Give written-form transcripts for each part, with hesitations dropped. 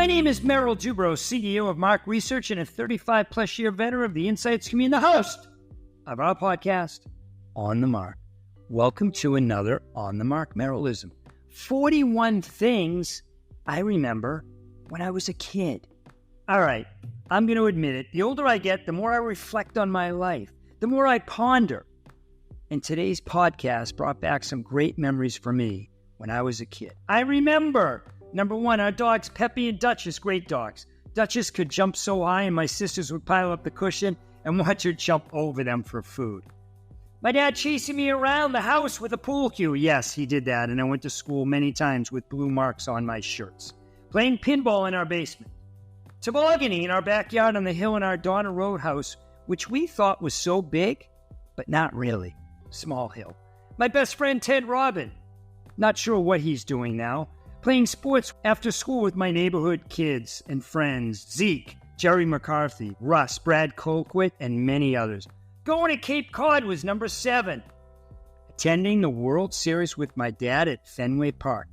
My name is Merrill, CEO of Mark Research and a 35-plus year veteran of the Insights community, the host of our podcast, On the Mark. Welcome to another On the Mark Merrillism. 41 things I remember when I was a kid. All right, I'm going to admit it. The older I get, the more I reflect on my life, the more I ponder. And today's podcast brought back some great memories for me when I was a kid. I remember, number one, our dogs, Peppy and Duchess, great dogs. Duchess could jump so high and my sisters would pile up the cushion and watch her jump over them for food. My dad chasing me around the house with a pool cue. Yes, he did that, and I went to school many times with blue marks on my shirts. Playing pinball in our basement. Tobogganing in our backyard on the hill in our Donna Road house, which we thought was so big, but not really. Small hill. My best friend, Ted Robin. Not sure what he's doing now. Playing sports after school with my neighborhood kids and friends. Zeke, Jerry McCarthy, Russ, Brad Colquitt, and many others. Going to Cape Cod was number 7. Attending the World Series with my dad at Fenway Park,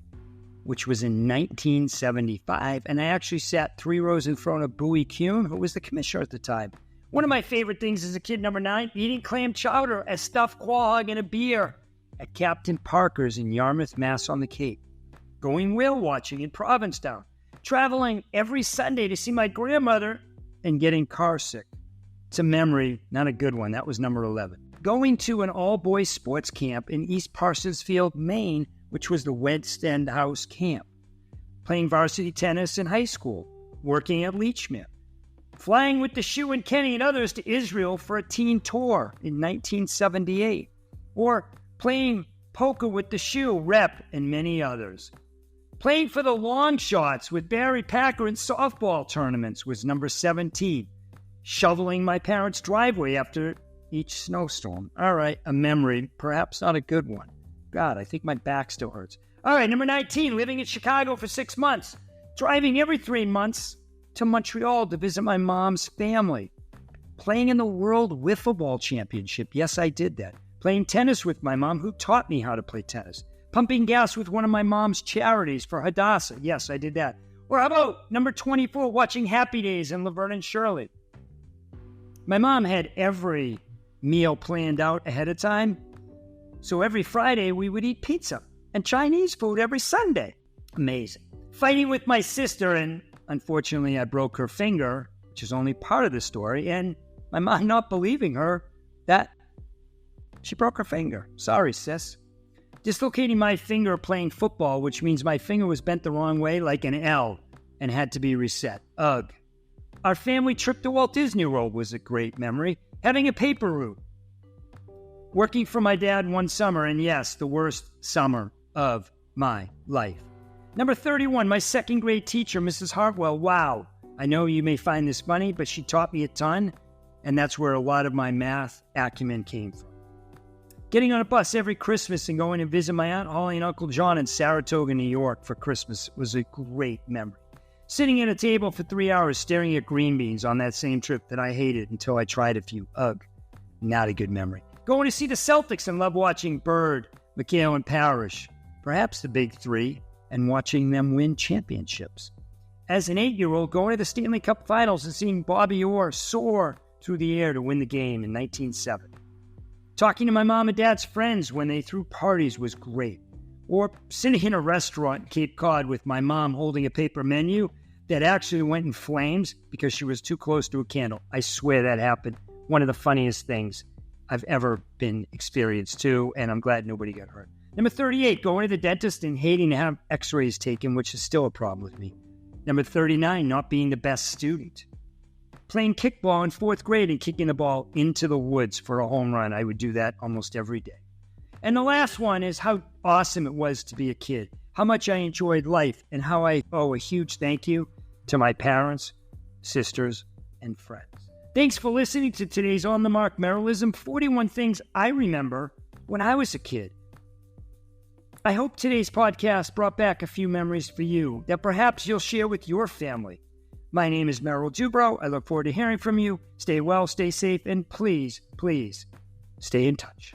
which was in 1975, and I actually sat 3 rows in front of Bowie Kuhn, who was the commissioner at the time. One of my favorite things as a kid, number 9, eating clam chowder, a stuffed quahog, and a beer at Captain Parker's in Yarmouth, Mass. On the Cape. Going whale watching in Provincetown. Traveling every Sunday to see my grandmother and getting car sick. It's a memory, not a good one. That was number 11. Going to an all-boys sports camp in East Parsonsfield, Maine, which was the West End House camp. Playing varsity tennis in high school. Working at Leachman. Flying with the Shoe and Kenny and others to Israel for a teen tour in 1978. Or playing poker with the Shoe, Rep, and many others. Playing for the Long Shots with Barry Packer in softball tournaments was number 17. Shoveling my parents' driveway after each snowstorm. All right, a memory, perhaps not a good one. God, I think my back still hurts. All right, number 19, living in Chicago for 6 months. Driving every 3 months to Montreal to visit my mom's family. Playing in the World Wiffle Ball Championship. Yes, I did that. Playing tennis with my mom, who taught me how to play tennis. Pumping gas with one of my mom's charities for Hadassah. Yes, I did that. Or how about number 24, watching Happy Days and Laverne and Shirley. My mom had every meal planned out ahead of time. So every Friday we would eat pizza and Chinese food every Sunday. Amazing. Fighting with my sister, and unfortunately I broke her finger, which is only part of the story, and my mom not believing her that she broke her finger. Sorry, sis. Dislocating my finger playing football, which means my finger was bent the wrong way like an L and had to be reset. Ugh. Our family trip to Walt Disney World was a great memory. Having a paper route. Working for my dad one summer, and yes, the worst summer of my life. Number 31, my second grade teacher, Mrs. Hartwell. Wow. I know you may find this funny, but she taught me a ton, and that's where a lot of my math acumen came from. Getting on a bus every Christmas and going to visit my Aunt Holly and Uncle John in Saratoga, New York for Christmas was a great memory. Sitting at a table for 3 hours staring at green beans on that same trip that I hated until I tried a few. Ugh, not a good memory. Going to see the Celtics and love watching Bird, McHale, and Parrish, perhaps the big 3, and watching them win championships. As an 8-year-old, going to the Stanley Cup Finals and seeing Bobby Orr soar through the air to win the game in 1970. Talking to my mom and dad's friends when they threw parties was great. Or sitting in a restaurant in Cape Cod with my mom holding a paper menu that actually went in flames because she was too close to a candle. I swear that happened. One of the funniest things I've ever been experienced to, and I'm glad nobody got hurt. Number 38, going to the dentist and hating to have x-rays taken, which is still a problem with me. Number 39, not being the best student. Playing kickball in 4th grade and kicking the ball into the woods for a home run. I would do that almost every day. And the last one is how awesome it was to be a kid, how much I enjoyed life, and how I owe a huge thank you to my parents, sisters, and friends. Thanks for listening to today's On the Mark Merrillism, 41 things I remember when I was a kid. I hope today's podcast brought back a few memories for you that perhaps you'll share with your family. My name is Merrill Dubrow. I look forward to hearing from you. Stay well, stay safe, and please, please, stay in touch.